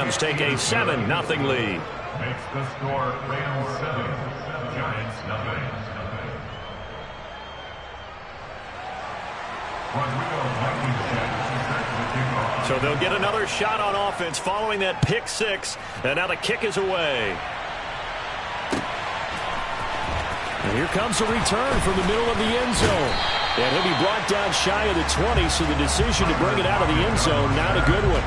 Rams take a 7-0 lead. Makes the score Rams 7, Giants nothing. So they'll get another shot on offense following that pick six. And now the kick is away. And here comes a return from the middle of the end zone. And he'll be brought down shy of the 20, so the decision to bring it out of the end zone, not a good one.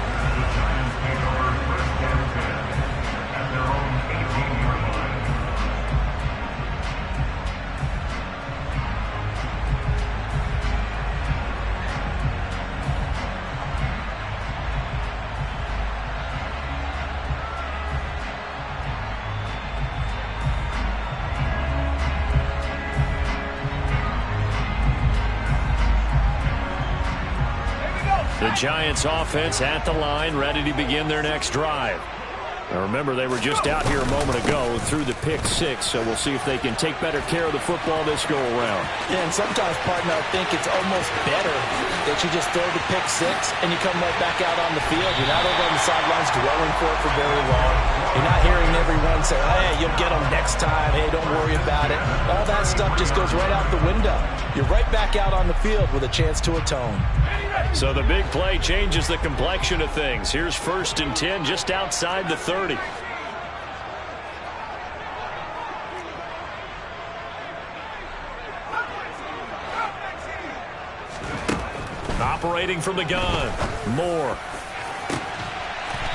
The Giants offense at the line, ready to begin their next drive. Now remember, they were just out here a moment ago through the pick six, so we'll see if they can take better care of the football this go-around. Yeah, and sometimes, partner, I think it's almost better that you just throw the pick six and you come right back out on the field. You're not over on the sidelines dwelling for it for very long. You're not hearing everyone say, hey, you'll get them next time. Hey, don't worry about it. All that stuff just goes right out the window. You're right back out on the field with a chance to atone. So the big play changes the complexion of things. Here's 1st and 10 just outside the 30. Operating from the gun. Moore.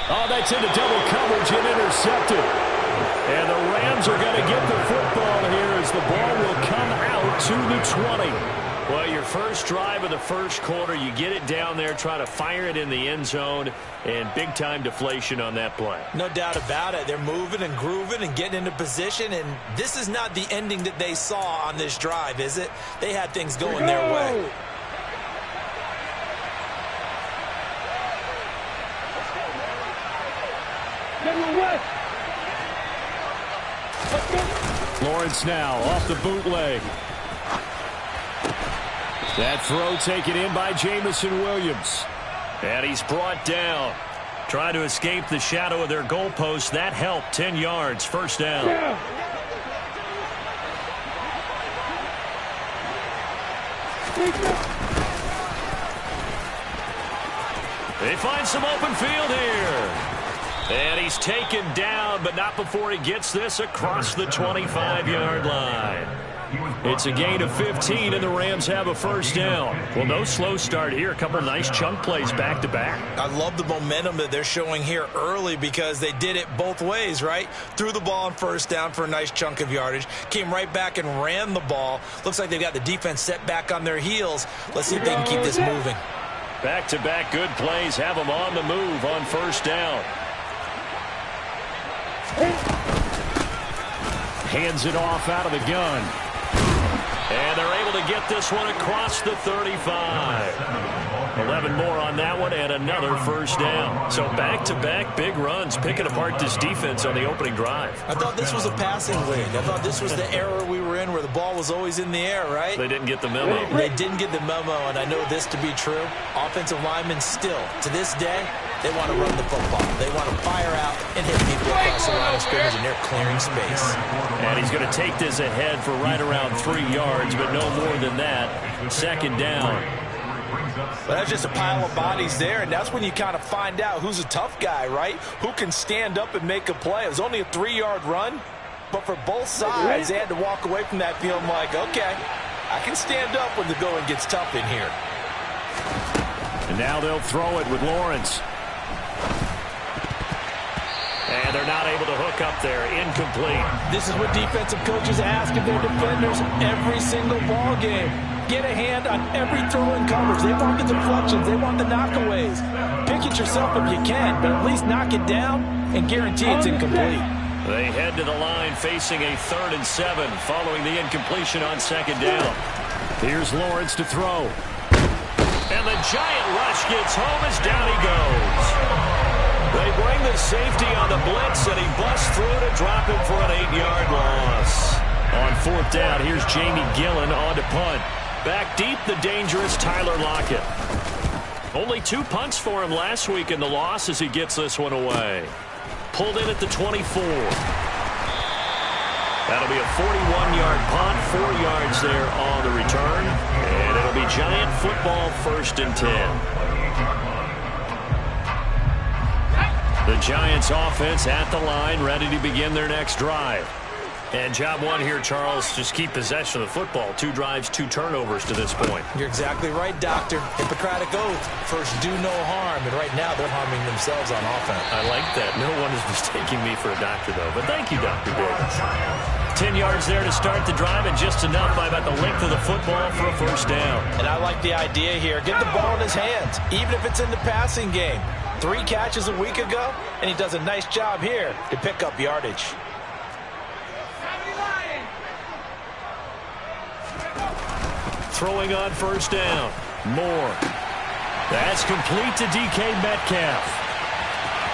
Oh, that's into double coverage and intercepted. And the Rams are going to get the football here as the ball will come out to the 20. Well, your first drive of the first quarter, you get it down there, try to fire it in the end zone, and big-time deflation on that play. No doubt about it. They're moving and grooving and getting into position, and this is not the ending that they saw on this drive, is it? They had things going their way. Lawrence now off the bootleg. That throw taken in by Jamison Williams. And he's brought down. Trying to escape the shadow of their goalpost. That helped. 10 yards. First down. They find some open field here. And he's taken down, but not before he gets this across the 25-yard line. It's a gain of 15, and the Rams have a first down. Well, no slow start here. A couple nice chunk plays back-to-back. I love the momentum that they're showing here early because they did it both ways, right? Threw the ball on first down for a nice chunk of yardage. Came right back and ran the ball. Looks like they've got the defense set back on their heels. Let's see if they can keep this moving. Back-to-back good plays have them on the move on first down. Hands it off out of the gun. And they're able to get this one across the 35. 11 more on that one and another first down. So back-to-back big runs, picking apart this defense on the opening drive. I thought this was a passing league. I thought this was the era we were in where the ball was always in the air, right? They didn't get the memo. They didn't get the memo, and I know this to be true. Offensive linemen still, to this day, they want to run the football. They want to fire out and hit people across the line of scrimmage, and they're clearing space. And he's going to take this ahead for right around 3 yards, but no more than that. Second down. But that's just a pile of bodies there, and that's when you kind of find out who's a tough guy, right? Who can stand up and make a play. It was only a 3-yard run, but for both sides, they had to walk away from that feeling like, okay, I can stand up when the going gets tough in here. And now they'll throw it with Lawrence. And they're not able to hook up there. Incomplete. This is what defensive coaches ask of their defenders every single ball game. Get a hand on every throw in coverage. They want the deflections. They want the knockaways. Pick it yourself if you can, but at least knock it down and guarantee it's incomplete. They head to the line facing a 3rd and 7 following the incompletion on second down. Here's Lawrence to throw. And the giant rush gets home as down he goes. They bring the safety on the blitz, and he busts through to drop him for an 8-yard loss. On 4th down, here's Jamie Gillen on to punt. Back deep, the dangerous Tyler Lockett. Only 2 punts for him last week in the loss as he gets this one away. Pulled in at the 24. That'll be a 41-yard punt, 4 yards there on the return. And it'll be Giant football, 1st and 10. The Giants offense at the line, ready to begin their next drive. And job one here, Charles, just keep possession of the football. 2 drives, 2 turnovers to this point. You're exactly right, Doctor. Hippocratic oath. First, do no harm. And right now, they're harming themselves on offense. I like that. No one is mistaking me for a doctor, though. But thank you, Dr. Davis. 10 yards there to start the drive, and just enough by about the length of the football for a 1st down. And I like the idea here. Get the ball in his hands, even if it's in the passing game. 3 catches a week ago, and he does a nice job here to pick up yardage. Throwing on 1st down. Moore. That's complete to DK Metcalf.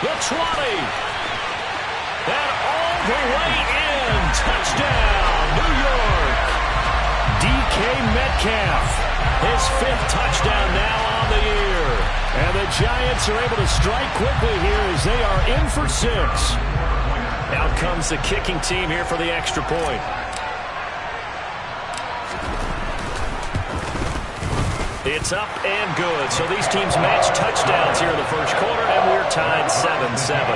The 20. And all the way in. Touchdown, New York. DK Metcalf. His 5th touchdown now on the year. And the Giants are able to strike quickly here as they are in for 6. Out comes the kicking team here for the extra point. It's up and good. So these teams match touchdowns here in the 1st quarter, and we're tied 7-7.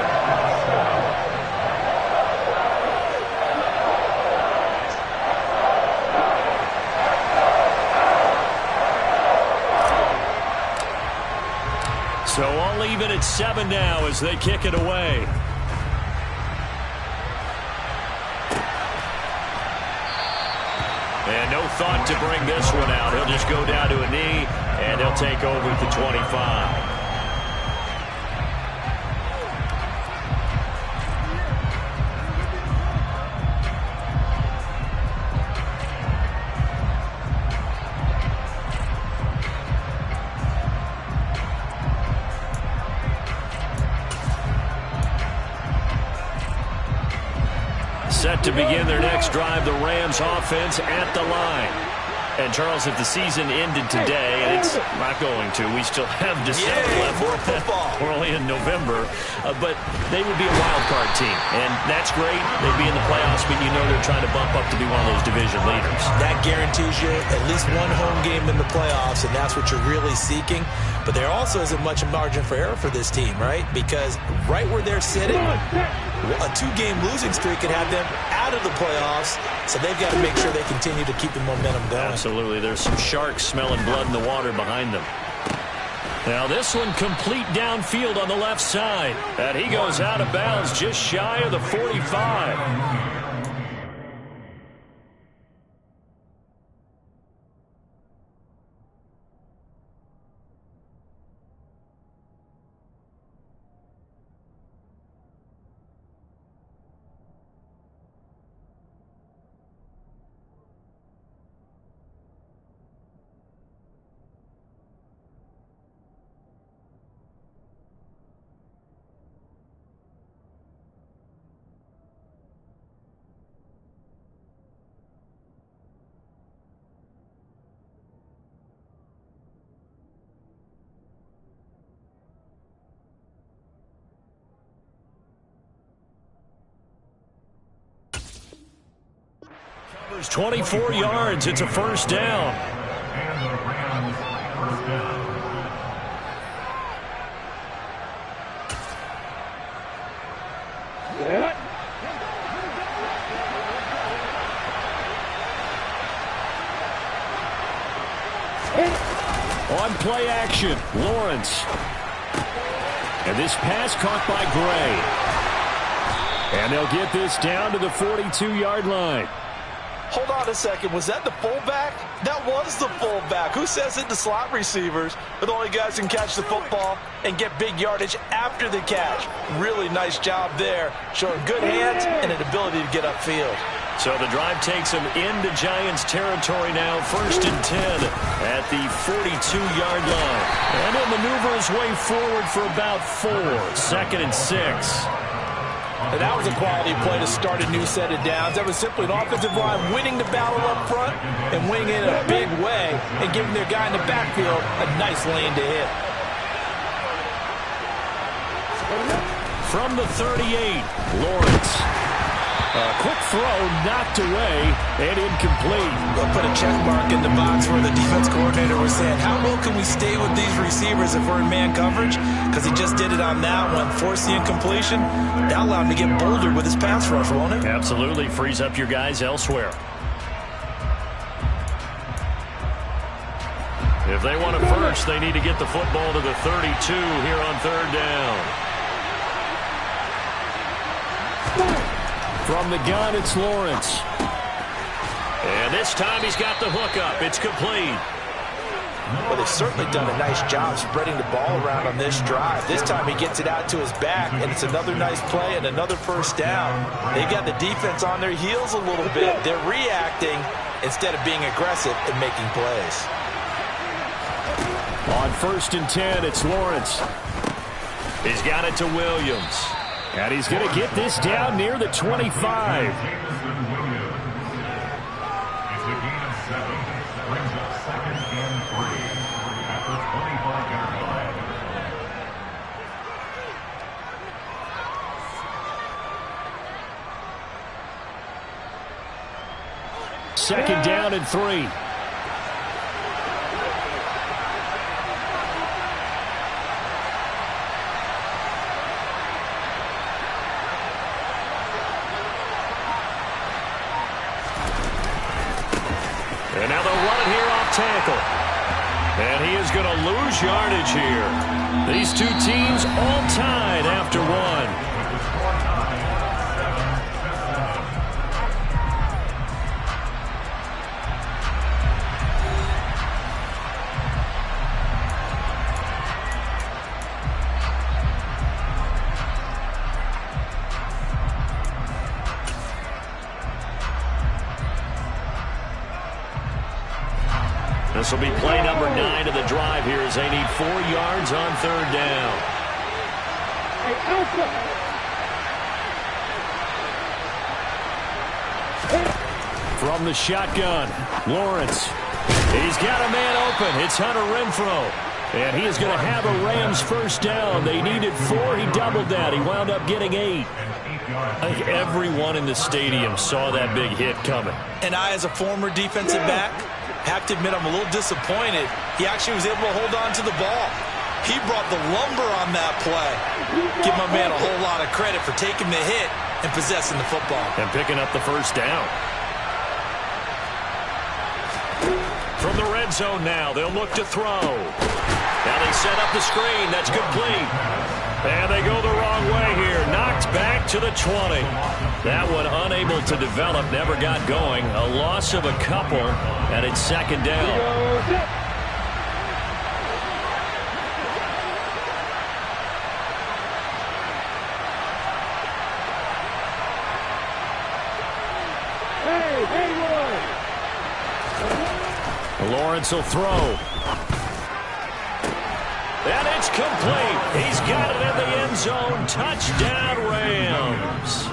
So all even at 7 now as they kick it away. And no thought to bring this one out. He'll just go down to a knee, and he'll take over at the 25. Set to begin their next drive, the Rams offense at the line. And, Charles, if the season ended today, and it's not going to, we still have December left. More football. We're only in November. But they would be a wild card team. And that's great. They'd be in the playoffs, but you know they're trying to bump up to be one of those division leaders. That guarantees you at least 1 home game in the playoffs, and that's what you're really seeking. But there also isn't much margin for error for this team, right? Because right where they're sitting, a 2-game losing streak could have them out of the playoffs, so they've got to make sure they continue to keep the momentum going. Absolutely. There's some sharks smelling blood in the water behind them. Now this one complete downfield on the left side. And he goes out of bounds just shy of the 45. Covers 24 yards. It's a 1st down. And the Rams 1st down. On play action, Lawrence. And this pass caught by Gray. And they'll get this down to the 42-yard line. Hold on a second. Was that the fullback? That was the fullback. Who says it? The slot receivers are the only guys who can catch the football and get big yardage after the catch. Really nice job there, showing good hands and an ability to get upfield. So the drive takes him into Giants territory now, 1st and 10 at the 42-yard line. And he'll maneuver his way forward for about 4, 2nd and 6. And that was a quality play to start a new set of downs. That was simply an offensive line winning the battle up front and winning it in a big way and giving their guy in the backfield a nice lane to hit. From the 38, Lawrence. Quick throw, knocked away, and incomplete. We'll put a check mark in the box where the defense coordinator was saying, how well can we stay with these receivers if we're in man coverage? Because he just did it on that one, forced the incompletion. That allowed him to get bolder with his pass rush, won't it? Absolutely, frees up your guys elsewhere. If they want to first, they need to get the football to the 32 here on third down. From the gun, it's Lawrence. And this time he's got the hook up. It's complete. Well, they've certainly done a nice job spreading the ball around on this drive. This time he gets it out to his back, and it's another nice play and another first down. They got the defense on their heels a little bit. They're reacting instead of being aggressive and making plays. On 1st and 10, it's Lawrence. He's got it to Williams. And he's going to get this down near the 25. It's a gain of 7. Brings up 2nd and 3 at the 25-yard line. Second down and 3. And now they'll run it here off tackle. And he is going to lose yardage here. These two teams all tied after one. This will be play number 9 of the drive here as they need 4 yards on third down. From the shotgun, Lawrence. He's got a man open. It's Hunter Renfrow. And he is going to have a Rams first down. They needed 4. He doubled that. He wound up getting 8. I think everyone in the stadium saw that big hit coming. And I, as a former defensive back, have to admit I'm a little disappointed. He actually was able to hold on to the ball. He brought the lumber on that play. Give my man a whole lot of credit for taking the hit and possessing the football. And picking up the first down. From the red zone now, they'll look to throw. Now they set up the screen. That's complete. And they go the wrong way here. Knocked back to the 20. That one unable to develop, never got going. A loss of a couple, and it's second down. Lawrence will throw. And it's complete. He's got it in the end zone. Touchdown, Rams.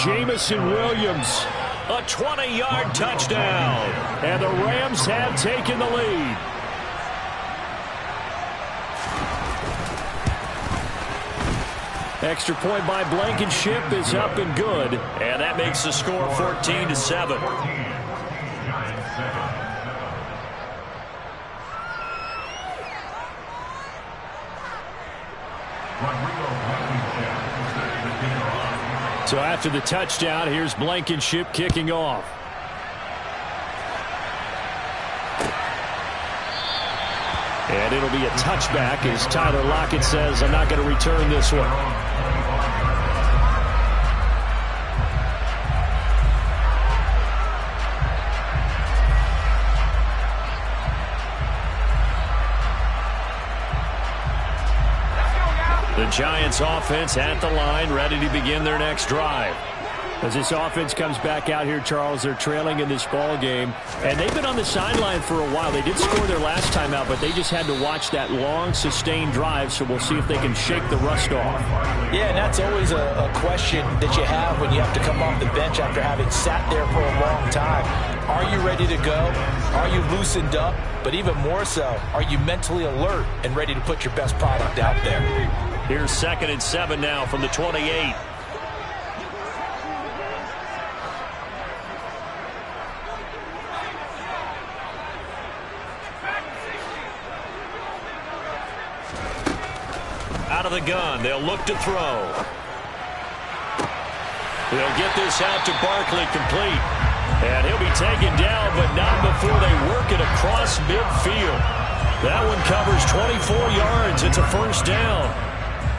Jamison Williams, a 20-yard touchdown. And the Rams have taken the lead. Extra point by Blankenship is up and good. And that makes the score 14-7. So after the touchdown, here's Blankenship kicking off. And it'll be a touchback as Tyler Lockett says, I'm not going to return this one. The Giants offense at the line, ready to begin their next drive. As this offense comes back out here, Charles, they're trailing in this ball game, and they've been on the sideline for a while. They did score their last time out, but they just had to watch that long, sustained drive, so we'll see if they can shake the rust off. Yeah, and that's always a question that you have when you have to come off the bench after having sat there for a long time. Are you ready to go? Are you loosened up? But even more so, are you mentally alert and ready to put your best product out there? Here's 2nd and 7 now from the 28. Out of the gun, they'll look to throw. They'll get this out to Barkley, complete. And he'll be taken down, but not before they work it across midfield. That one covers 24 yards. It's a first down.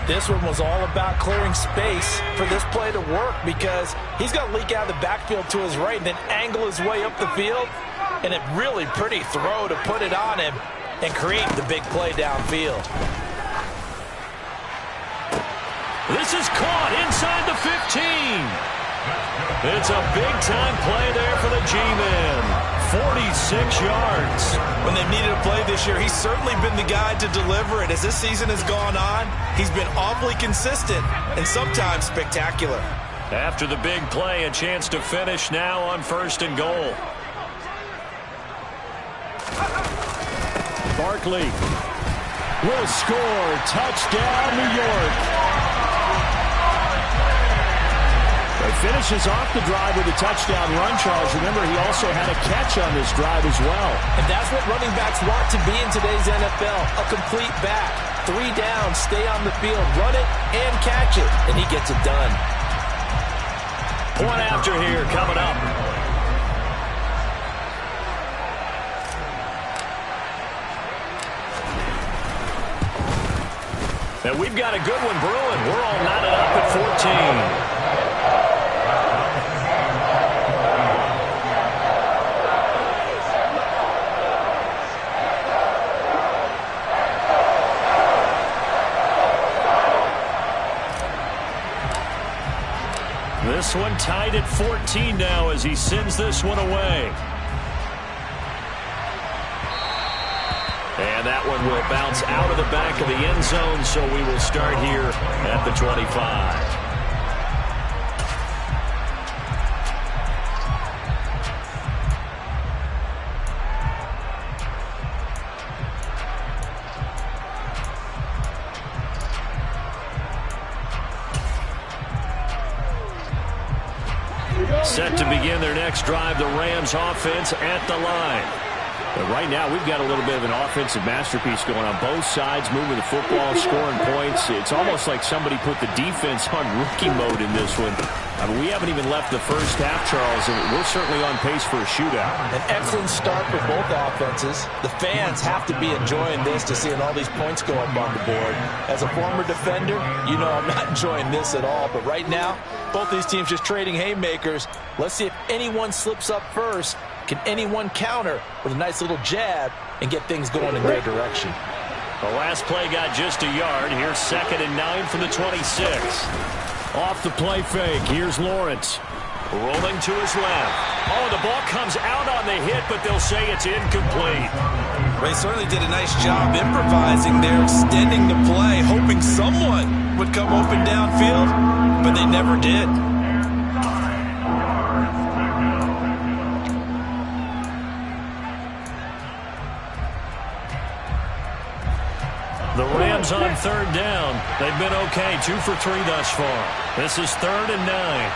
This one was all about clearing space for this play to work, because he's going to leak out of the backfield to his right and then angle his way up the field. And a really pretty throw to put it on him and create the big play downfield. This is caught inside the 15. It's a big-time play there for the G-Man. 46 yards. When they've needed a play this year, he's certainly been the guy to deliver it. As this season has gone on, he's been awfully consistent and sometimes spectacular. After the big play, a chance to finish now on 1st and goal. Barkley will score. Touchdown, New York. He finishes off the drive with a touchdown run, Charles. Remember, he also had a catch on this drive as well. And that's what running backs want to be in today's NFL, a complete back. 3 down, stay on the field, run it, and catch it. And he gets it done. Point after here coming up. And we've got a good one brewing. We're all knotted up at 14. This one tied at 14 now as he sends this one away. And that one will bounce out of the back of the end zone, so we will start here at the 25. Set to begin their next drive, the Rams offense at the line. But right now, we've got a little bit of an offensive masterpiece going on both sides, moving the football, scoring points. It's almost like somebody put the defense on rookie mode in this one. I mean, we haven't even left the first half, Charles, and we're certainly on pace for a shootout. An excellent start for both offenses. The fans have to be enjoying this to seeing all these points go up on the board. As a former defender, you know I'm not enjoying this at all. But right now, both these teams just trading haymakers. Let's see if anyone slips up first. Can anyone counter with a nice little jab and get things going in their direction? The last play got just a yard. Here's 2nd and 9 from the 26. Off the play fake. Here's Lawrence. Rolling to his left. Oh, the ball comes out on the hit, but they'll say it's incomplete. They certainly did a nice job improvising there, extending the play, hoping someone would come open downfield, but they never did. The Rams on 3rd down. They've been okay, 2 for 3 thus far. This is 3rd and 9.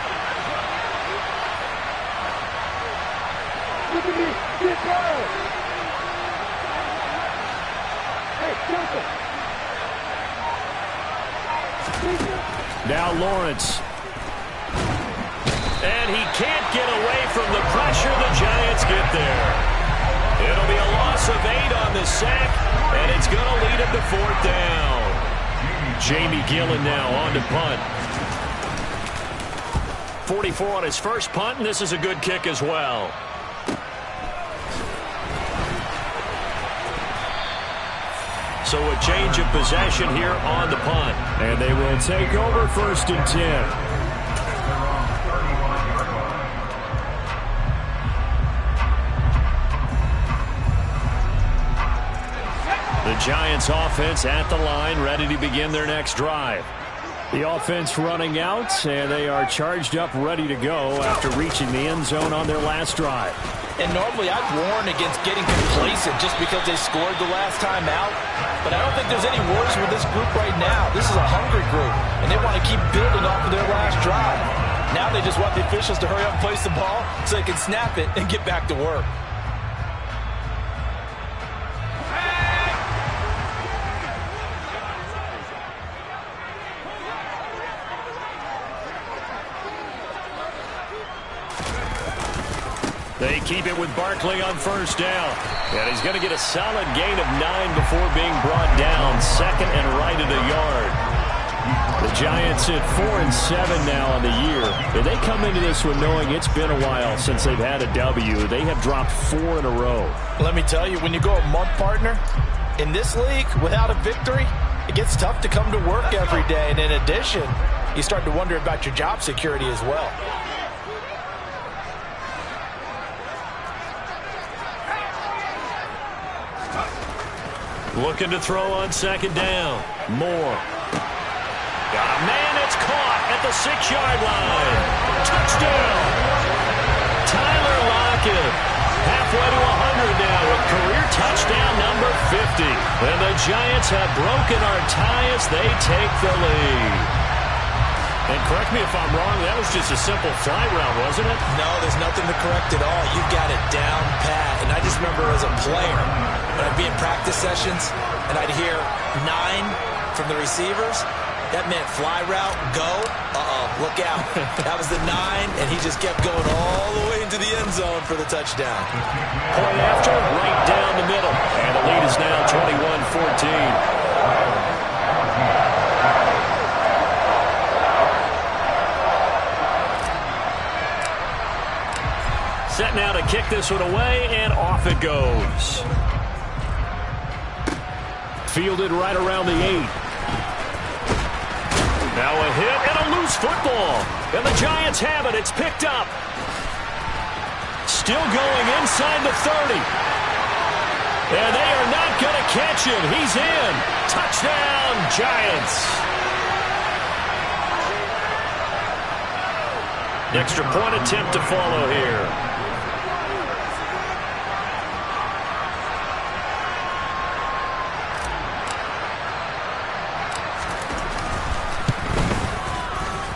Now Lawrence. And he can't get away from the pressure. The Giants get there. It'll be a loss of 8 on the sack, and it's going to lead him to 4th down. Jamie Gillen now on to punt. 44 on his first punt, and this is a good kick as well. So a change of possession here on the punt. And they will take over 1st and 10. The Giants offense at the line, ready to begin their next drive. The offense running out, and they are charged up, ready to go after reaching the end zone on their last drive. And normally I'd warn against getting complacent just because they scored the last time out. But I don't think there's any worries with this group right now. This is a hungry group, and they want to keep building off of their last drive. Now they just want the officials to hurry up and place the ball so they can snap it and get back to work. They keep it with Barkley on first down. And he's going to get a solid gain of 9 before being brought down. Second and right at a yard. The Giants at 4-7 now on the year. And they come into this one knowing it's been a while since they've had a W. They have dropped 4 in a row. Let me tell you, when you go a month, partner, in this league without a victory, it gets tough to come to work every day. And in addition, you start to wonder about your job security as well. Looking to throw on second down. Moore. Got a man that's caught at the 6-yard line. Touchdown. Tyler Lockett. Halfway to 100 now with career touchdown number 50. And the Giants have broken our tie as they take the lead. And correct me if I'm wrong, that was just a simple fly route, wasn't it? No, there's nothing to correct at all. You've got it down pat. And I just remember as a player, when I'd be in practice sessions and I'd hear 9 from the receivers, that meant fly route, go, look out. That was the 9, and he just kept going all the way into the end zone for the touchdown. Point after, right down the middle. And the lead is now 21-14. Set now to kick this one away, and off it goes. Fielded right around the 8. Now a hit and a loose football. And the Giants have it. It's picked up. Still going inside the 30. And they are not going to catch him. He's in. Touchdown, Giants. Extra point attempt to follow here.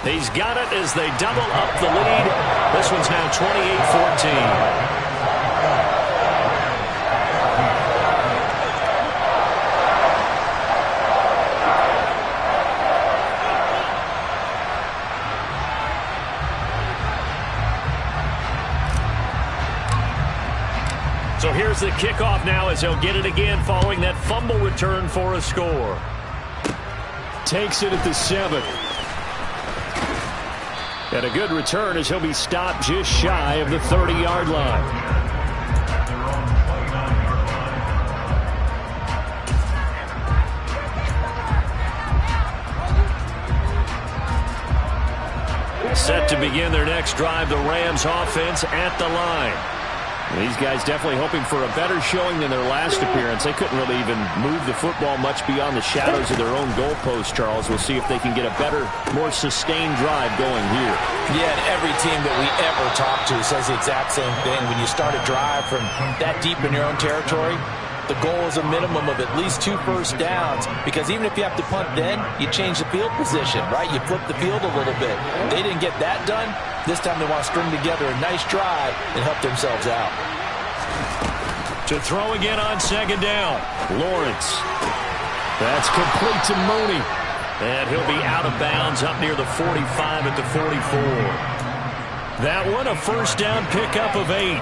He's got it as they double up the lead. This one's now 28-14. So here's the kickoff now as he'll get it again following that fumble return for a score. Takes it at the 7. And a good return as he'll be stopped just shy of the 30-yard line. Set to begin their next drive, the Rams offense at the line. These guys definitely hoping for a better showing than their last appearance. They couldn't really even move the football much beyond the shadows of their own goalpost, Charles. We'll see if they can get a better, more sustained drive going here. Yeah, and every team that we ever talk to says the exact same thing. When you start a drive from that deep in your own territory, the goal is a minimum of at least 2 first downs, because even if you have to punt then, you change the field position, right? You flip the field a little bit. They didn't get that done. This time they want to string together a nice drive and help themselves out. To throw again on second down, Lawrence. That's complete to Mooney. And he'll be out of bounds up near the 45 at the 44. That one, a first down pickup of 8.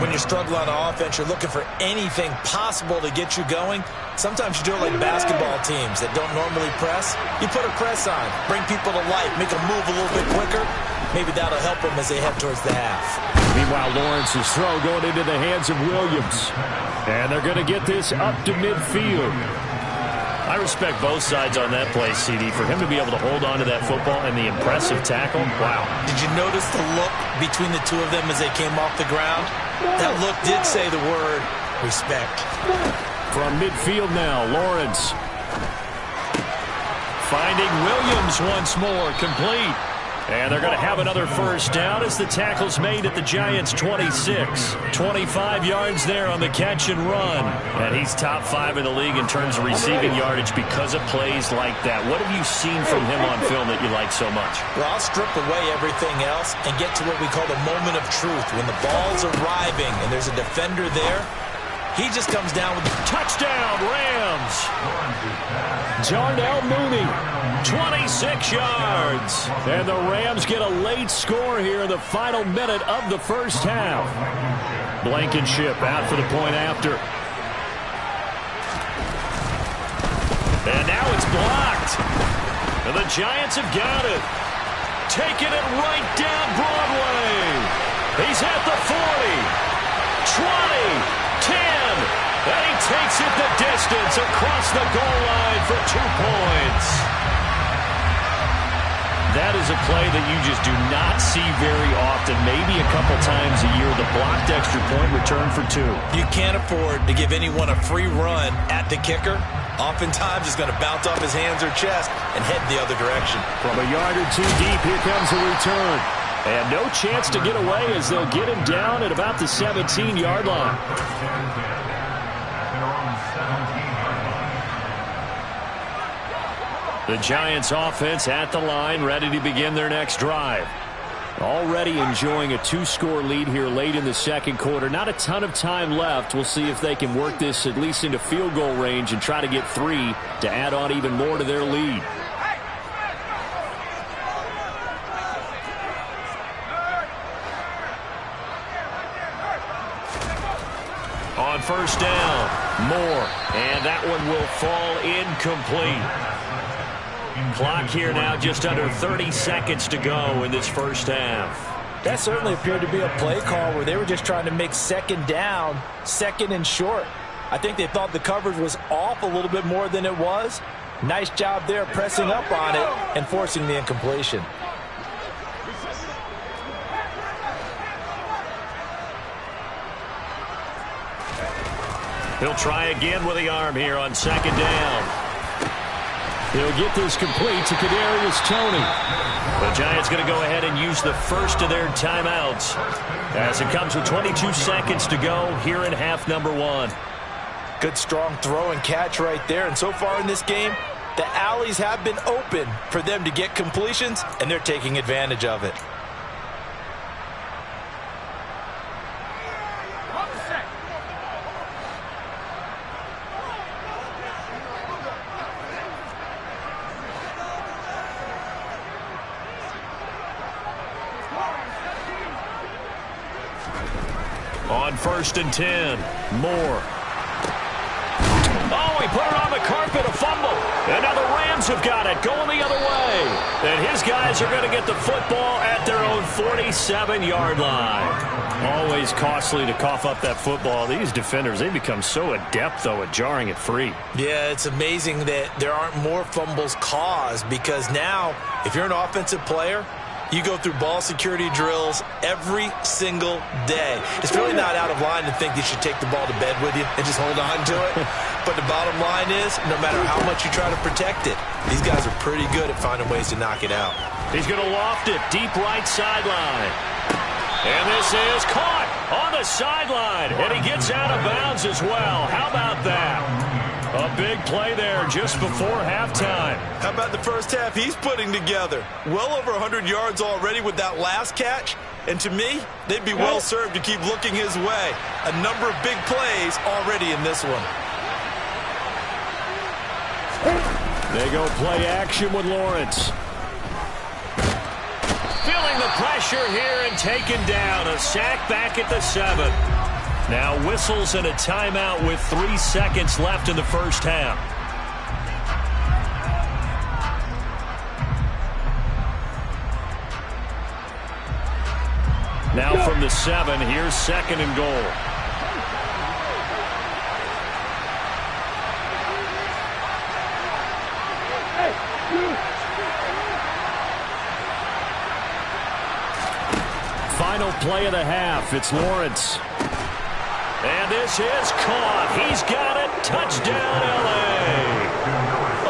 When you struggle on offense, you're looking for anything possible to get you going. Sometimes you do it like basketball teams that don't normally press. You put a press on, bring people to life, make them move a little bit quicker. Maybe that'll help them as they head towards the half. Meanwhile, Lawrence's throw going into the hands of Williams. And they're going to get this up to midfield. I respect both sides on that play, CD. For him to be able to hold on to that football and the impressive tackle, wow. Did you notice the look between the two of them as they came off the ground? That look did say the word respect. From midfield now, Lawrence Finding Williams once more, complete. And they're going to have another first down as the tackle's made at the Giants' 26. 25 yards there on the catch and run. And he's top 5 in the league in terms of receiving yardage because of plays like that. What have you seen from him on film that you like so much? Well, I'll strip away everything else and get to what we call the moment of truth. When the ball's arriving and there's a defender there, he just comes down with touchdown, Rams. Darnell Mooney, 26 yards. And the Rams get a late score here in the final minute of the first half. Blankenship out for the point after. And now it's blocked. And the Giants have got it. Taking it right down Broadway. He's at the 40, 20. 10, and he takes it the distance across the goal line for 2 points. That is a play that you just do not see very often, maybe a couple times a year. The blocked extra point return for 2. You can't afford to give anyone a free run at the kicker. Oftentimes, he's going to bounce off his hands or chest and head the other direction. From a yard or 2 deep, here comes the return. And no chance to get away as they'll get him down at about the 17-yard line. The Giants offense at the line, ready to begin their next drive. Already enjoying a 2-score lead here late in the second quarter. Not a ton of time left. We'll see if they can work this at least into field goal range and try to get 3 to add on even more to their lead. On first down, Moore, and that one will fall incomplete. Clock here now just under 30 seconds to go in this first half. That certainly appeared to be a play call where they were just trying to make second down, second and short. I think they thought the coverage was off a little bit more than it was. Nice job there pressing up on it and forcing the incompletion. He'll try again with the arm here on second down. He'll get this complete to Kadarius Toney. The Giants going to go ahead and use the first of their timeouts as it comes with 22 seconds to go here in half number 1. Good strong throw and catch right there. And so far in this game, the alleys have been open for them to get completions, and they're taking advantage of it. On first and 10, Moore. Oh, he put it on the carpet, a fumble. And now the Rams have got it, going the other way. And his guys are going to get the football at their own 47-yard line. Always costly to cough up that football. These defenders, they become so adept, though, at jarring it free. Yeah, it's amazing that there aren't more fumbles caused because now, if you're an offensive player, you go through ball security drills every single day. It's really not out of line to think you should take the ball to bed with you and just hold on to it. But the bottom line is, no matter how much you try to protect it, these guys are pretty good at finding ways to knock it out. He's going to loft it deep right sideline. And this is caught on the sideline. And he gets out of bounds as well. How about that? A big play there just before halftime. How about the first half he's putting together? Well over 100 yards already with that last catch. And to me, they'd be well served to keep looking his way. A number of big plays already in this one. They go play action with Lawrence. Feeling the pressure here and taken down. A sack back at the 7. Now whistles and a timeout with 3 seconds left in the first half. Now from the 7, here's second and goal. Final play of the half. It's Lawrence. And this is caught. He's got it. Touchdown, L.A.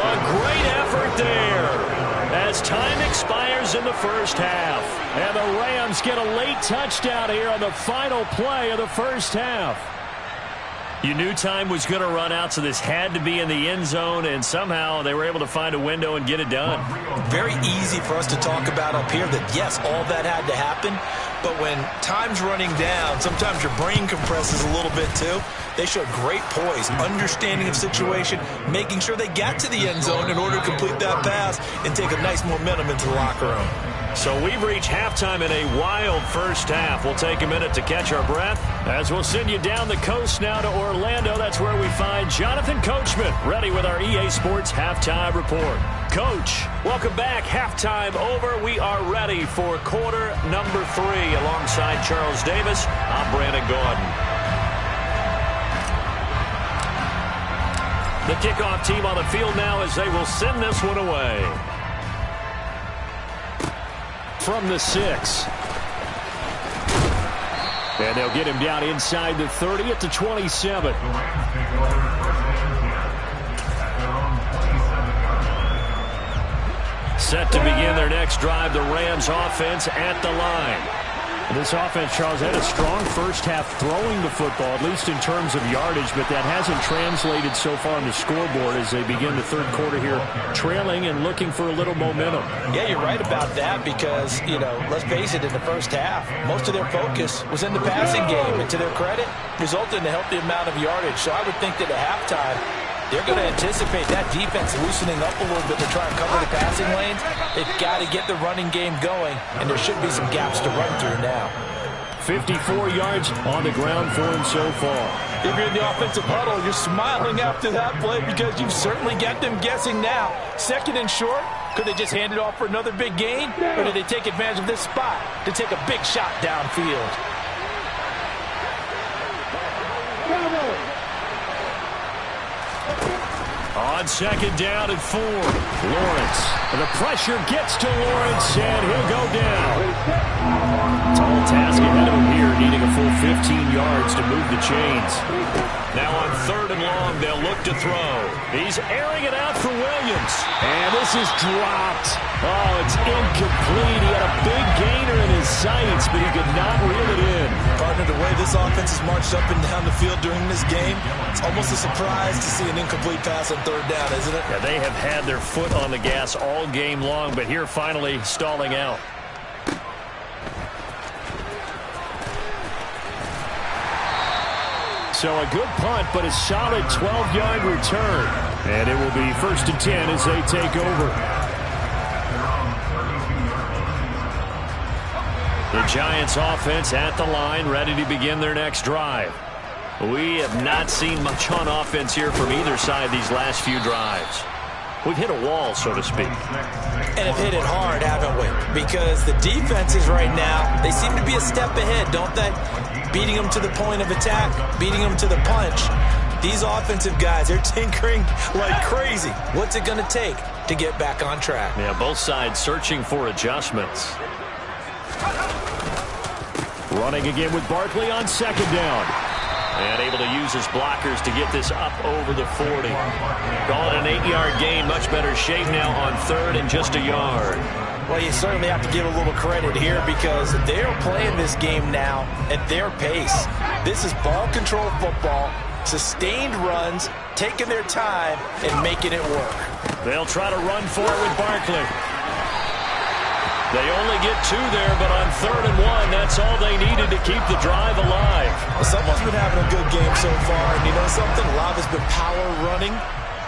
A great effort right there as time expires in the first half. And the Rams get a late touchdown here on the final play of the first half. You knew time was going to run out, so this had to be in the end zone, and somehow they were able to find a window and get it done. Very easy for us to talk about up here that, yes, all that had to happen, but when time's running down, sometimes your brain compresses a little bit too. They showed great poise, understanding of situation, making sure they got to the end zone in order to complete that pass and take a nice momentum into the locker room. So we've reached halftime in a wild first half. We'll take a minute to catch our breath as we'll send you down the coast now to Orlando. That's where we find Jonathan Coachman ready with our EA Sports Halftime Report. Coach, welcome back. Halftime over. We are ready for quarter number 3. Alongside Charles Davis, I'm Brandon Gordon. The kickoff team on the field now as they will send this one away. From the 6. And they'll get him down inside the 30 at the 27. Set to begin their next drive, the Rams offense at the line. This offense, Charles, had a strong first half throwing the football, at least in terms of yardage, but that hasn't translated so far on the scoreboard as they begin the third quarter here, trailing and looking for a little momentum. Yeah, you're right about that because, you know, let's face it, in the first half, most of their focus was in the passing game, and to their credit, resulted in a healthy amount of yardage. So I would think that at halftime, they're going to anticipate that defense loosening up a little bit to try and cover the passing lanes. They've got to get the running game going, and there should be some gaps to run through now. 54 yards on the ground for him so far. If you're in the offensive huddle, you're smiling after that play because you've certainly got them guessing now. Second and short, could they just hand it off for another big gain? Or did they take advantage of this spot to take a big shot downfield? On second down and 4, Lawrence. And the pressure gets to Lawrence, and he'll go down. Tall task ahead of him here, needing a full 15 yards to move the chains. Now on third and long, they'll look to throw. He's airing it out for Williams. And this is dropped. Oh, it's incomplete. He had a big gainer in his sights, but he could not reel it in. Partner, the way this offense has marched up and down the field during this game, it's almost a surprise to see an incomplete pass on third down, isn't it? Yeah, they have had their foot on the gas all game long, but here finally stalling out. So a good punt, but a solid 12-yard return. And it will be 1st and 10 as they take over. The Giants offense at the line, ready to begin their next drive. We have not seen much on offense here from either side these last few drives. We've hit a wall, so to speak. And have hit it hard, haven't we? Because the defenses right now, they seem to be a step ahead, don't they? Beating them to the point of attack, beating them to the punch. These offensive guys, they're tinkering like crazy. What's it going to take to get back on track? Yeah, both sides searching for adjustments. Running again with Barkley on second down. And able to use his blockers to get this up over the 40. Call it an 8-yard gain. Much better shape now on third and just a yard. Well, you certainly have to give a little credit here because they're playing this game now at their pace. This is ball control football, sustained runs, taking their time, and making it work. They'll try to run for it with Barkley. They only get 2 there, but on 3rd and 1, that's all they needed to keep the drive alive. Well, someone's been having a good game so far, and you know something? A lot has been power running.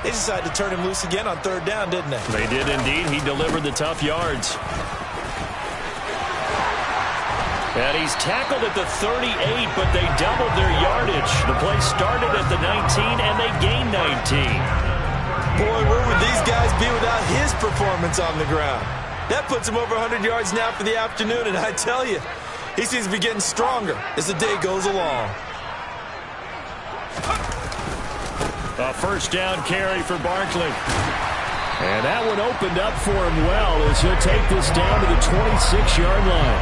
They decided to turn him loose again on 3rd down, didn't they? They did indeed. He delivered the tough yards. And he's tackled at the 38, but they doubled their yardage. The play started at the 19, and they gained 19. Boy, where would these guys be without his performance on the ground? That puts him over 100 yards now for the afternoon, and I tell you, he seems to be getting stronger as the day goes along. A first down carry for Barkley. And that one opened up for him well as he'll take this down to the 26-yard line.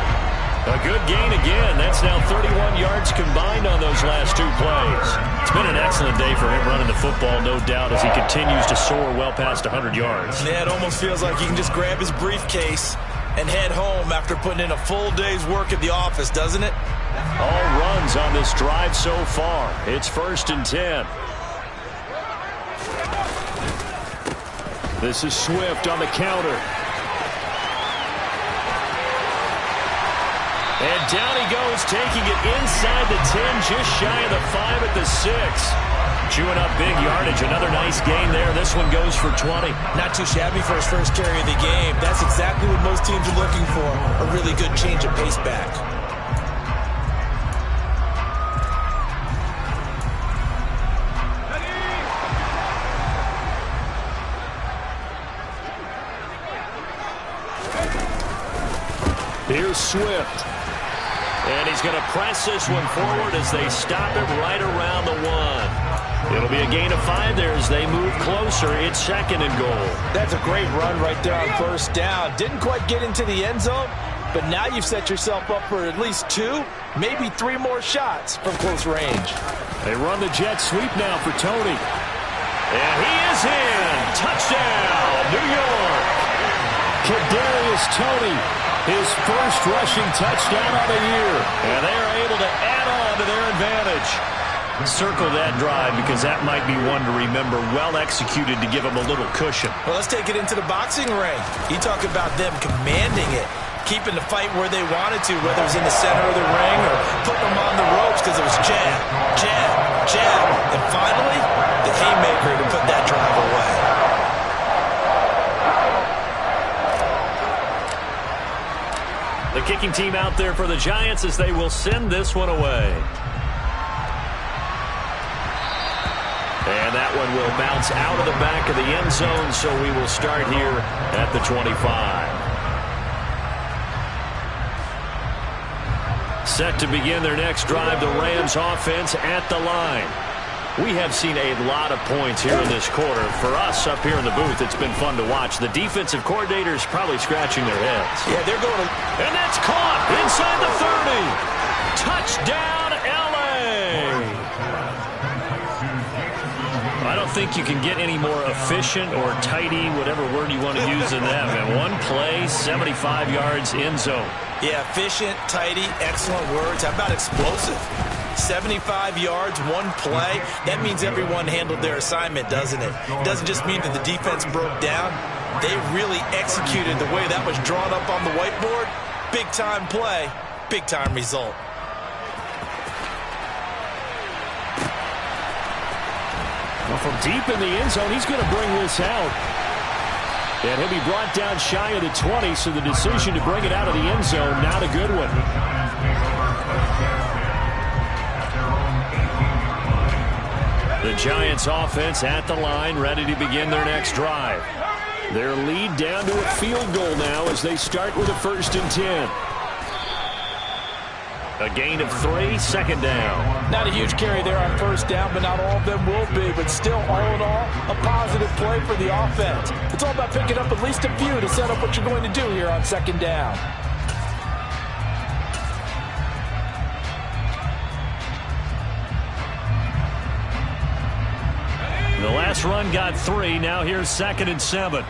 A good gain again. That's now 31 yards combined on those last 2 plays. It's been an excellent day for him running the football, no doubt, as he continues to soar well past 100 yards. Yeah, it almost feels like he can just grab his briefcase and head home after putting in a full day's work at the office, doesn't it? All runs on this drive so far. It's 1st and 10. This is Swift on the counter. And down he goes, taking it inside the 10, just shy of the 5 at the 6. Chewing up big yardage. Another nice gain there. This one goes for 20. Not too shabby for his first carry of the game. That's exactly what most teams are looking for. A really good change of pace back. Here's Swift. And he's going to press this one forward as they stop it right around the 1. It'll be a gain of 5 there as they move closer. It's 2nd and goal. That's a great run right there on 1st down. Didn't quite get into the end zone, but now you've set yourself up for at least 2, maybe 3 more shots from close range. They run the jet sweep now for Tony. And he is in. Touchdown, New York. Kadarius Toney, his first rushing touchdown of the year. And they are able to add on to their advantage. Circle that drive because that might be one to remember. Well executed to give them a little cushion. Well, let's take it into the boxing ring. You talk about them commanding it, keeping the fight where they wanted to, whether it was in the center of the ring or putting them on the ropes because it was jab, jab, jab. And finally, the haymaker to put that drive away. The kicking team out there for the Giants as they will send this one away. And that one will bounce out of the back of the end zone, so we will start here at the 25. Set to begin their next drive, the Rams offense at the line. We have seen a lot of points here in this quarter. For us up here in the booth, it's been fun to watch. The defensive coordinators probably scratching their heads. Yeah, they're going to... And that's caught inside the 30. Touchdown, L.A. I don't think you can get any more efficient or tidy, whatever word you want to use in that, man. One play, 75 yards, end zone. Yeah, efficient, tidy, excellent words. How about explosive? 75 yards, one play. That means everyone handled their assignment, doesn't it? It doesn't just mean that the defense broke down. They really executed the way that was drawn up on the whiteboard. Big-time play, big-time result. Well, from deep in the end zone, he's going to bring this out. And he'll be brought down shy of the 20, so the decision to bring it out of the end zone, not a good one. The Giants offense at the line, ready to begin their next drive. Their lead down to a field goal now as they start with a 1st and 10. A gain of 3, 2nd down. Not a huge carry there on 1st down, but not all of them will be. But still, all in all, a positive play for the offense. It's all about picking up at least a few to set up what you're going to do here on 2nd down. The last run got 3. Now here's 2nd and 7.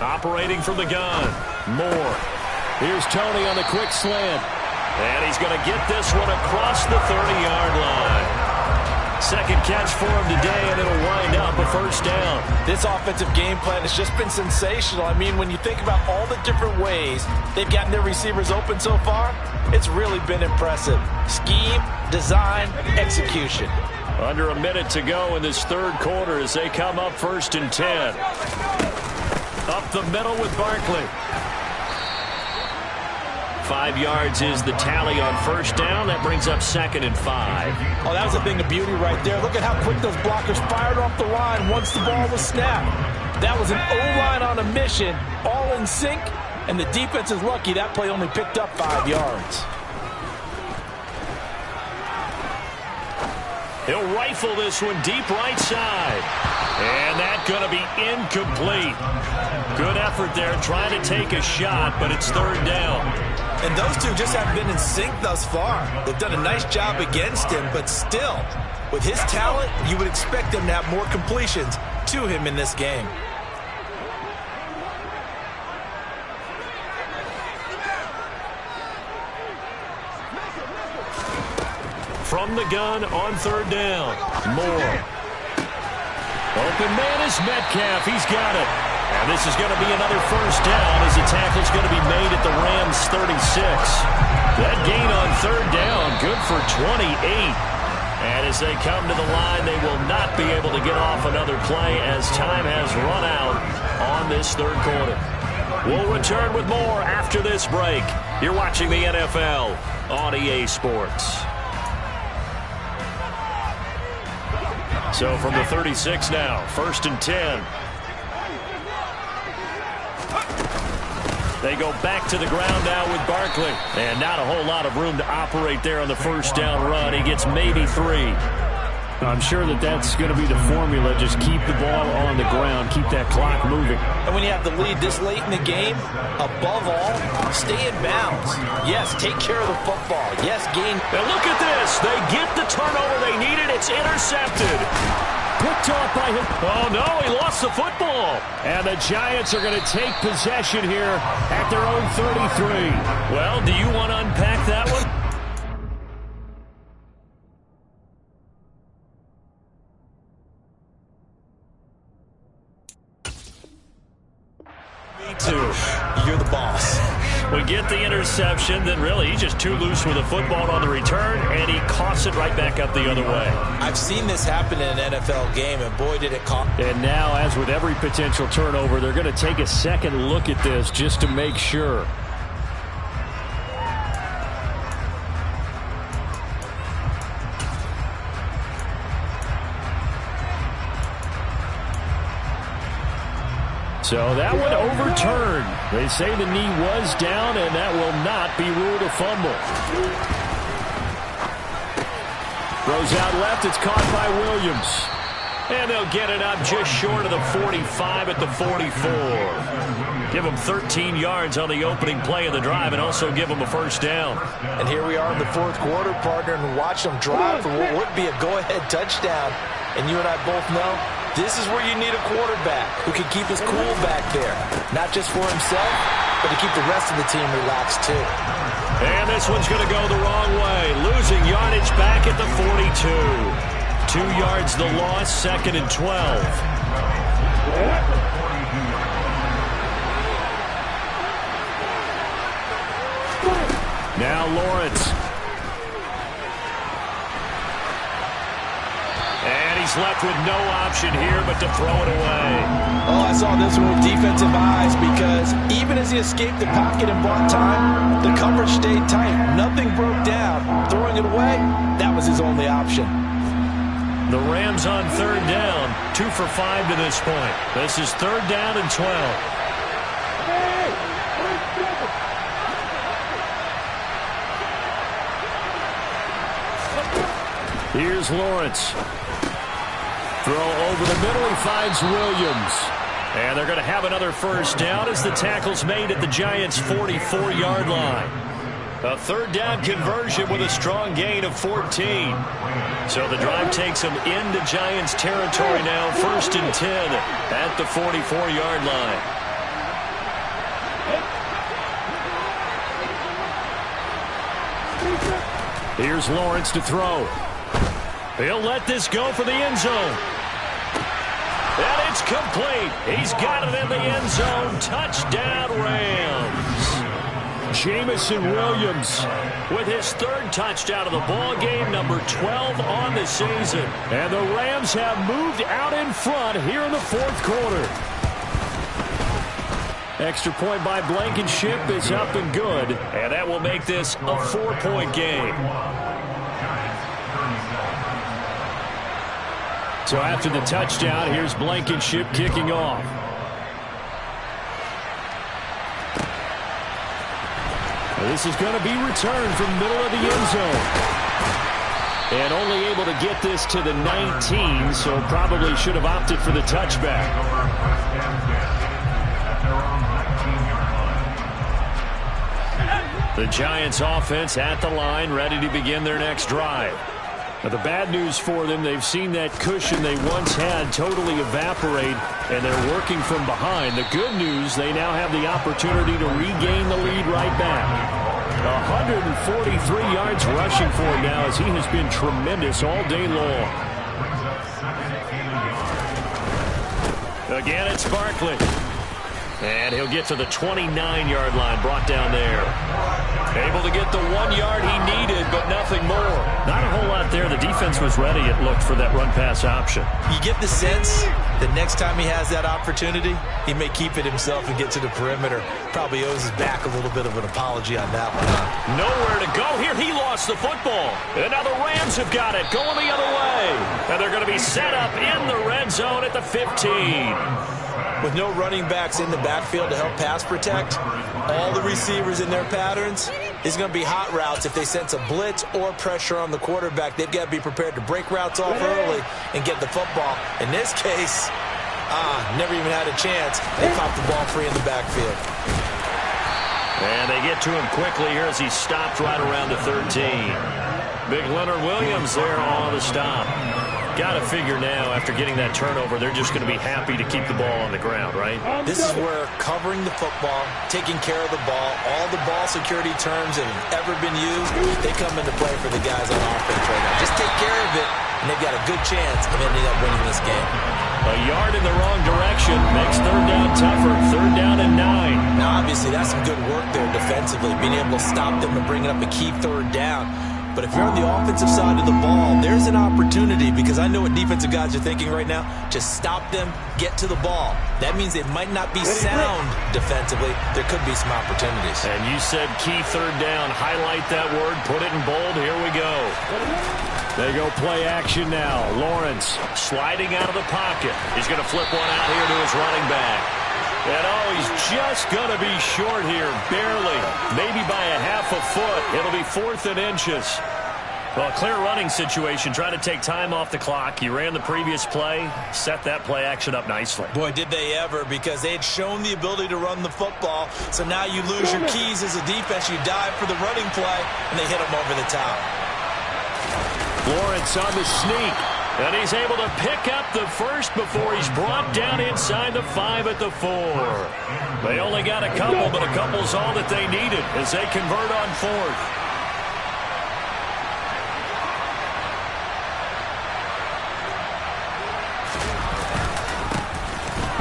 Operating from the gun. Moore. Here's Tony on the quick slant. And he's going to get this one across the 30-yard line. Second catch for him today, and it'll wind up a 1st down. This offensive game plan has just been sensational. I mean, when you think about all the different ways they've gotten their receivers open so far, it's really been impressive. Scheme, design, execution. Under a minute to go in this 3rd quarter as they come up 1st and 10. Up the middle with Barkley. 5 yards is the tally on 1st down. That brings up 2nd and 5. Oh, that was a thing of beauty right there. Look at how quick those blockers fired off the line once the ball was snapped. That was an O-line on a mission, all in sync, and the defense is lucky that play only picked up 5 yards. He'll rifle this one deep right side. And that's going to be incomplete. Good effort there trying to take a shot, but it's third down. And those two just haven't been in sync thus far. They've done a nice job against him, but still, with his talent, you would expect them to have more completions to him in this game. From the gun on third down. Moore. Open man is Metcalf. He's got it. And this is going to be another first down as the tackle's going to be made at the Rams' 36. That gain on third down, good for 28. And as they come to the line, they will not be able to get off another play as time has run out on this third quarter. We'll return with more after this break. You're watching the NFL on EA Sports. So from the 36 now, 1st and 10. They go back to the ground now with Barkley. And not a whole lot of room to operate there on the first down run. He gets maybe 3. I'm sure that's going to be the formula. Just keep the ball on the ground. Keep that clock moving. And when you have the lead this late in the game, above all, stay in bounds. Yes, take care of the football. Yes, gain. And look at this. They get the turnover they needed. It's intercepted. Picked off by him. Oh, no, he lost the football. And the Giants are going to take possession here at their own 33. Well, do you want to unpack that one? You're the boss. We get the interception, then really he's just too loose with the football on the return, and he coughs it right back up the other way. I've seen this happen in an NFL game, and boy, did it cost. And now, as with every potential turnover, they're going to take a second look at this just to make sure. So that one overturned. They say the knee was down, and that will not be ruled a fumble. Throws out left. It's caught by Williams. And they'll get it up just short of the 45 at the 44. Give them 13 yards on the opening play of the drive and also give them a first down. And here we are in the fourth quarter, partner, and watch them drive for what would be a go-ahead touchdown. And you and I both know this is where you need a quarterback who can keep his cool back there. Not just for himself, but to keep the rest of the team relaxed too. And this one's going to go the wrong way. Losing yardage back at the 42. 2 yards the loss, 2nd and 12. Now Lawrence. And he's left with no option here but to throw it away. Oh, I saw this one with defensive eyes because even as he escaped the pocket and bought time, the coverage stayed tight. Nothing broke down. Throwing it away, that was his only option. The Rams on third down, 2 for 5 to this point. This is third down and 12. Here's Lawrence. Throw over the middle. He finds Williams. And they're going to have another first down as the tackle's made at the Giants' 44-yard line. A third down conversion with a strong gain of 14. So the drive takes them into Giants territory now. 1st and 10 at the 44-yard line. Here's Lawrence to throw. He'll let this go for the end zone. And it's complete. He's got it in the end zone. Touchdown, Rams. Jamison Williams with his 3rd touchdown of the ball game, number 12 on the season. And the Rams have moved out in front here in the 4th quarter. Extra point by Blankenship is up and good. And that will make this a 4-point game. So after the touchdown, here's Blankenship kicking off. This is going to be returned from the middle of the end zone. And only able to get this to the 19, so probably should have opted for the touchback. The Giants offense at the line, ready to begin their next drive. Now, the bad news for them, they've seen that cushion they once had totally evaporate, and they're working from behind. The good news, they now have the opportunity to regain the lead right back. 143 yards rushing for him now, as he has been tremendous all day long. Again, it's Barkley. And he'll get to the 29-yard line, brought down there. Able to get the 1 yard he needed, but nothing more. Not a whole lot there. The defense was ready, it looked, for that run-pass option. You get the sense that next time he has that opportunity, he may keep it himself and get to the perimeter. Probably owes his back a little bit of an apology on that one. Nowhere to go here. He lost the football. And now the Rams have got it, going the other way. And they're going to be set up in the red zone at the 15. With no running backs in the backfield to help pass protect, all the receivers in their patterns, it's going to be hot routes. If they sense a blitz or pressure on the quarterback, they've got to be prepared to break routes off early and get the football. In this case, never even had a chance. They popped the ball free in the backfield. And they get to him quickly here as he stopped right around the 13. Big Leonard Williams there on the stop. Got to figure now, after getting that turnover, they're just going to be happy to keep the ball on the ground, right? This is where covering the football, taking care of the ball, all the ball security terms that have ever been used, they come into play for the guys on offense right now. Just take care of it, and they've got a good chance of ending up winning this game. A yard in the wrong direction makes third down tougher. Third down and 9. Now, obviously, that's some good work there defensively, being able to stop them and bringing up a key third down. But if you're on the offensive side of the ball, there's an opportunity, because I know what defensive guys are thinking right now. Just stop them, get to the ball. That means it might not be sound defensively. There could be some opportunities. And you said key third down. Highlight that word. Put it in bold. Here we go. They go play action now. Lawrence sliding out of the pocket. He's going to flip one out here to his running back. And he's just going to be short here, barely, maybe by a half a foot. It'll be 4th and inches. Well, clear running situation, trying to take time off the clock. He ran the previous play, set that play action up nicely. Boy, did they ever, because they had shown the ability to run the football. So now you lose your keys as a defense. You dive for the running play, and they hit him over the top. Lawrence on the sneak. And he's able to pick up the first before he's brought down inside the 5 at the 4. They only got a couple, but a couple's all that they needed as they convert on 4th.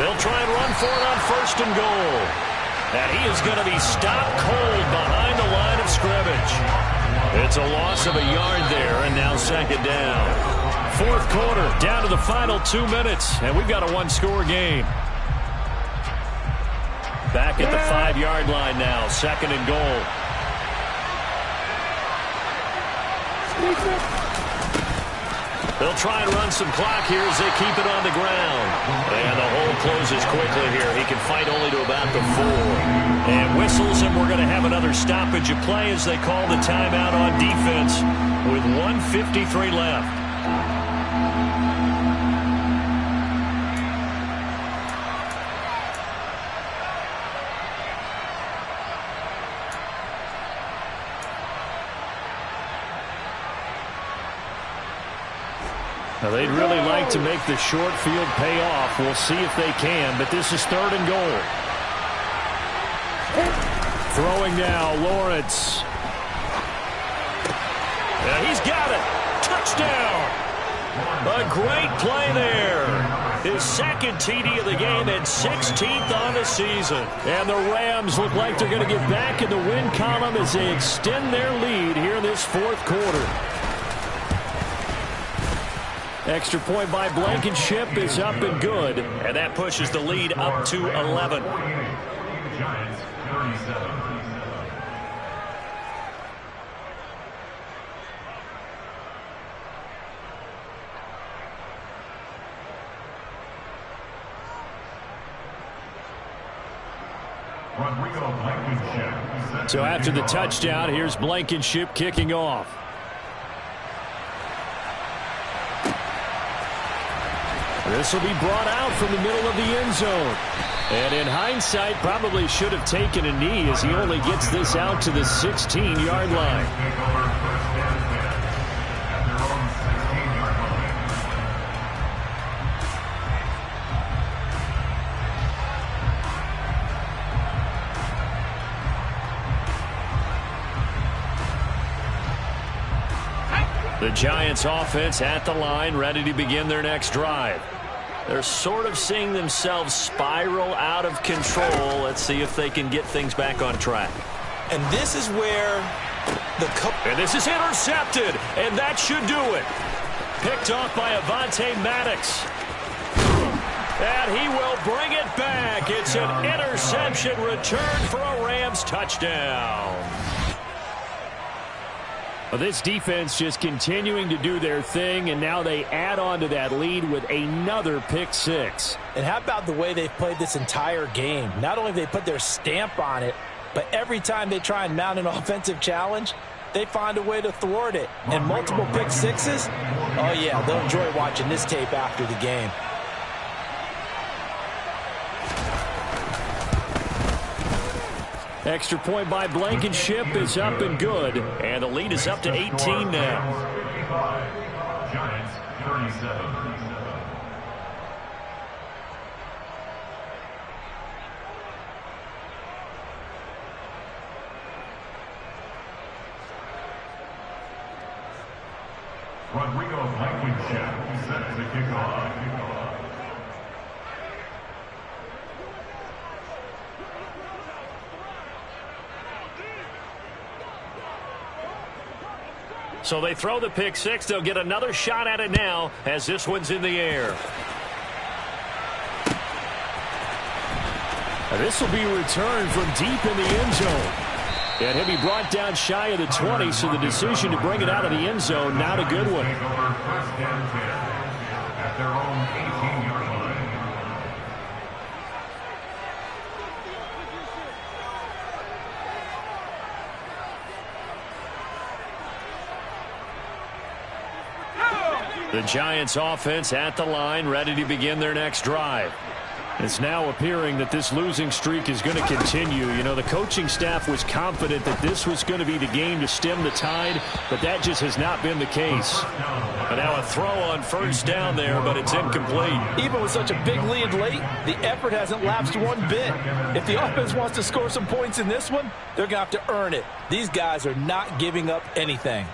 They'll try and run for it on 1st and goal. And he is going to be stopped cold behind the line of scrimmage. It's a loss of a yard there, and now 2nd down. 4th quarter, down to the final 2 minutes, and we've got a one-score game. Back at the 5-yard line now, 2nd and goal. They'll try and run some clock here as they keep it on the ground. And the hole closes quickly here. He can fight only to about the 4. And whistles, and we're going to have another stoppage of play as they call the timeout on defense with 1:53 left. Now, they'd really like to make the short field pay off. We'll see if they can, but this is 3rd and goal. Throwing now, Lawrence. And he's got it. Touchdown. A great play there. His 2nd TD of the game and 16th on the season. And the Rams look like they're going to get back in the win column as they extend their lead here in this 4th quarter. Extra point by Blankenship is up and good. And that pushes the lead up to 11. Giants 37. So after the touchdown, here's Blankenship kicking off. This will be brought out from the middle of the end zone. And in hindsight, probably should have taken a knee as he only gets this out to the 16-yard line. The Giants offense at the line, ready to begin their next drive. They're sort of seeing themselves spiral out of control. Let's see if they can get things back on track. And this is where and this is intercepted, and that should do it. Picked off by Avonte Maddox. And he will bring it back. It's an interception return for a Rams touchdown. Well, this defense just continuing to do their thing, and now they add on to that lead with another pick six. And how about the way they've played this entire game? Not only have they put their stamp on it, but every time they try and mount an offensive challenge, they find a way to thwart it. And multiple pick sixes, oh yeah, they'll enjoy watching this tape after the game. Extra point by Blankenship is up and good. And the lead is up to 18 now. Giants 37. Rodrigo Blankenship set to kick off. So they throw the pick six. They'll get another shot at it now as this one's in the air. And this will be returned from deep in the end zone. And he'll be brought down shy of the 20, so the decision to bring it out of the end zone, not a good one. At their own 18-yard line. The Giants offense at the line, ready to begin their next drive. It's now appearing that this losing streak is going to continue. You know, the coaching staff was confident that this was going to be the game to stem the tide, but that just has not been the case. And now a throw on first down there, but it's incomplete. Even with such a big lead late, the effort hasn't lapsed one bit. If the offense wants to score some points in this one, they're going to have to earn it. These guys are not giving up anything.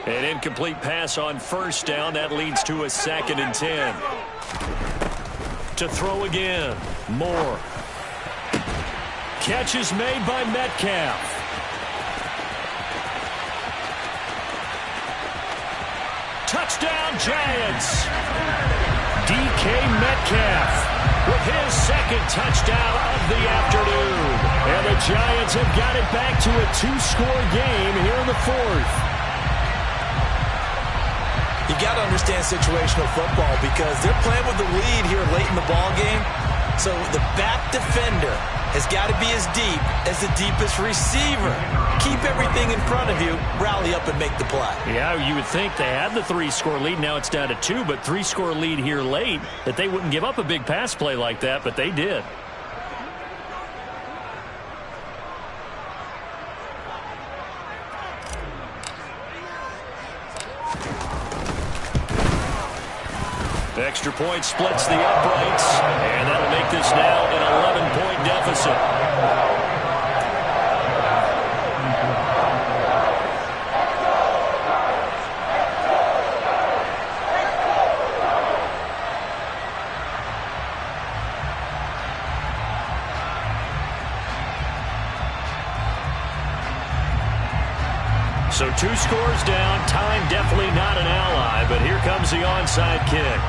An incomplete pass on first down. That leads to a 2nd and 10. To throw again. Moore. Catch is made by Metcalf. Touchdown, Giants. DK Metcalf with his 2nd touchdown of the afternoon. And the Giants have got it back to a 2-score game here in the 4th. You got to understand situational football because they're playing with the lead here late in the ball game. So the back defender has got to be as deep as the deepest receiver. Keep everything in front of you, rally up and make the play. Yeah, you would think they had the 3-score lead. Now it's down to 2, but 3-score lead here late, that they wouldn't give up a big pass play like that, but they did. Extra point splits the uprights, and that'll make this now an 11-point deficit. So 2 scores down, time definitely not an ally, but here comes the onside kick.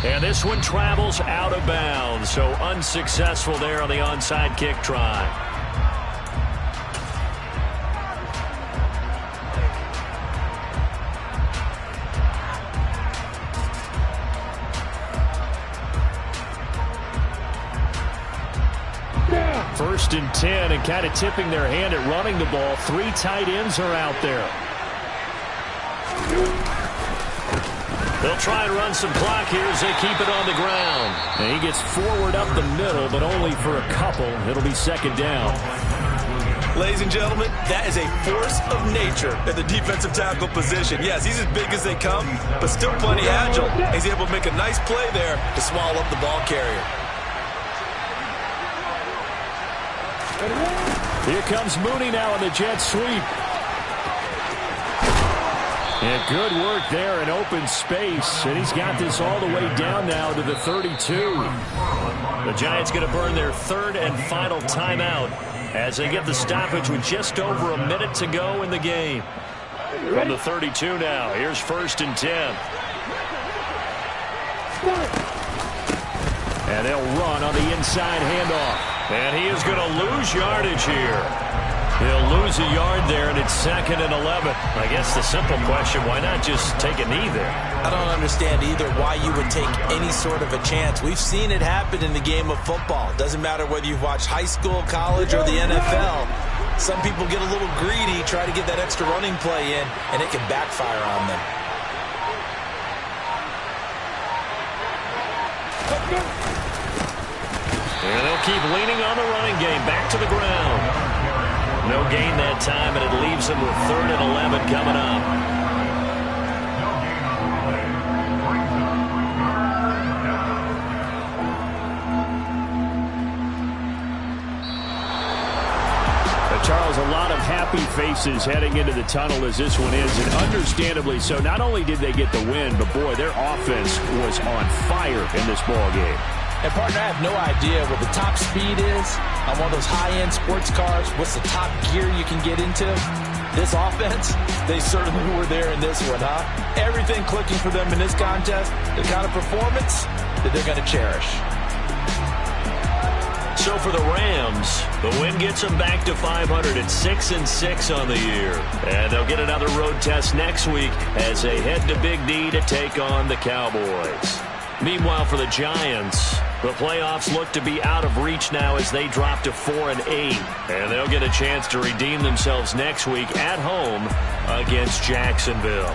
And this one travels out of bounds, so unsuccessful there on the onside kick try. first and 10 and kind of tipping their hand at running the ball. 3 tight ends are out there. They'll try and run some clock here as they keep it on the ground. And he gets forward up the middle, but only for a couple. It'll be second down. Ladies and gentlemen, that is a force of nature at the defensive tackle position. Yes, he's as big as they come, but still plenty agile. He's able to make a nice play there to swallow up the ball carrier. Here comes Mooney now in the jet sweep. And good work there in open space. And he's got this all the way down now to the 32. The Giants going to burn their third and final timeout as they get the stoppage with just over a minute to go in the game. From the 32 now, here's first and 10. And they'll run on the inside handoff. And he is going to lose yardage here. He'll lose a yard there, and it's second and 11. I guess the simple question, why not just take a knee there? I don't understand either why you would take any sort of a chance. We've seen it happen in the game of football. Doesn't matter whether you've watched high school, college, or the NFL. Some people get a little greedy, try to get that extra running play in, and it can backfire on them. And they'll keep leaning on the running game. Back to the ground. No gain that time, and it leaves them with third and 11 coming up. Charles, a lot of happy faces heading into the tunnel as this one is, and understandably so. Not only did they get the win, but boy, their offense was on fire in this ball game. And, partner, I have no idea what the top speed is on one of those high-end sports cars. What's the top gear you can get into? This offense, they certainly were there in this one, huh? Everything clicking for them in this contest, the kind of performance that they're going to cherish. So for the Rams, the win gets them back to 500 at 6-6 on the year. And they'll get another road test next week as they head to Big D to take on the Cowboys. Meanwhile, for the Giants, the playoffs look to be out of reach now as they drop to 4-8. And they'll get a chance to redeem themselves next week at home against Jacksonville.